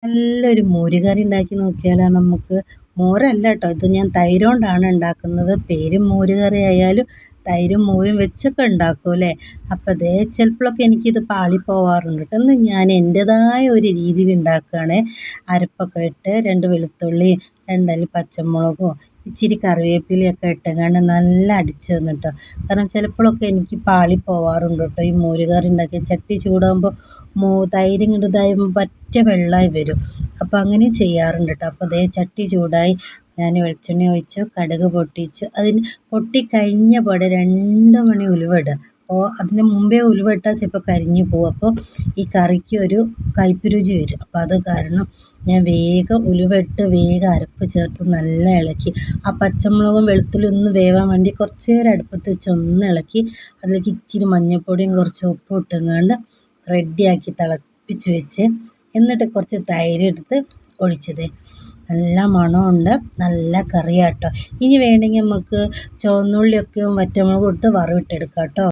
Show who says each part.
Speaker 1: നല്ലൊരു മോര് കറി ഉണ്ടാക്കി നോക്കിയാലോ നമുക്ക്. മോരല്ല കേട്ടോ, ഇത് ഞാൻ തൈര് കൊണ്ടാണ് ഉണ്ടാക്കുന്നത്. പേരും മോര് കറി ആയാലും തൈരും മോരും വെച്ചൊക്കെ ഉണ്ടാക്കും അല്ലേ. അപ്പം അതേ ചിലപ്പോഴൊക്കെ എനിക്കിത് പാളിപ്പോവാറുണ്ട് കേട്ടോ. ഇന്ന് ഞാൻ എൻ്റെതായ ഒരു രീതിയിൽ ഉണ്ടാക്കുകയാണ്. അരപ്പൊക്കെ ഇട്ട് 2 വെളുത്തുള്ളി, 2 അല്ലി പച്ചമുളകും ഇച്ചിരി കറിവേപ്പിലയൊക്കെ ഇട്ടങ്ങാണ്ട് നല്ല അടിച്ച് വന്നിട്ടോ. കാരണം ചിലപ്പോഴൊക്കെ എനിക്ക് പാളിപ്പോവാറുണ്ട് കേട്ടോ. ഈ മോര് കറി ഉണ്ടാക്കി ചട്ടി ചൂടാകുമ്പോൾ തൈര് ഇങ്ങോട്ട് ഇതാകുമ്പോൾ പറ്റ വെള്ളമായി വരും. അപ്പോൾ അങ്ങനെ ചെയ്യാറുണ്ട് കേട്ടോ. അപ്പോൾ അതേ ചട്ടി ചൂടായി, ഞാൻ വെളിച്ചെണ്ണ ഒഴിച്ചു, കടുക് പൊട്ടിച്ചു. അതിന് പൊട്ടിക്കഴിഞ്ഞ പാടെ 2 മണി ഉലുവ ഇടുക. അപ്പോൾ അതിന് മുമ്പേ ഉലുവ ഇട്ടാൽ ചിലപ്പോൾ കരിഞ്ഞു പോകും. അപ്പോൾ ഈ കറിക്ക് ഒരു കയ്പ്പ് രുചി വരും. അപ്പോൾ അത് കാരണം ഞാൻ വേഗം ഉലുവ ഇട്ട് വേഗം അരപ്പ് ചേർത്ത് നല്ല ഇളക്കി. ആ പച്ചമുളകും വെളുത്തുള്ളി ഒന്ന് വേവാൻ വേണ്ടി കുറച്ച് നേരം അടുപ്പത്ത് വെച്ച് ഒന്ന് ഇളക്കി. അതിലേക്ക് ഇച്ചിരി മഞ്ഞൾപ്പൊടിയും കുറച്ച് ഉപ്പും ഇട്ടെങ്ങാണ്ട് റെഡിയാക്കി തിളപ്പിച്ച് വെച്ച്, എന്നിട്ട് കുറച്ച് തൈര് എടുത്ത് ഒഴിച്ചത്. നല്ല മണമുണ്ട്, നല്ല കറിയാട്ടോ. ഇനി വേണമെങ്കിൽ നമുക്ക് ചുവന്നുള്ളിയൊക്കെ വറ്റൽമുളകും ഇട്ട് വറവിട്ടെടുക്കാം കേട്ടോ.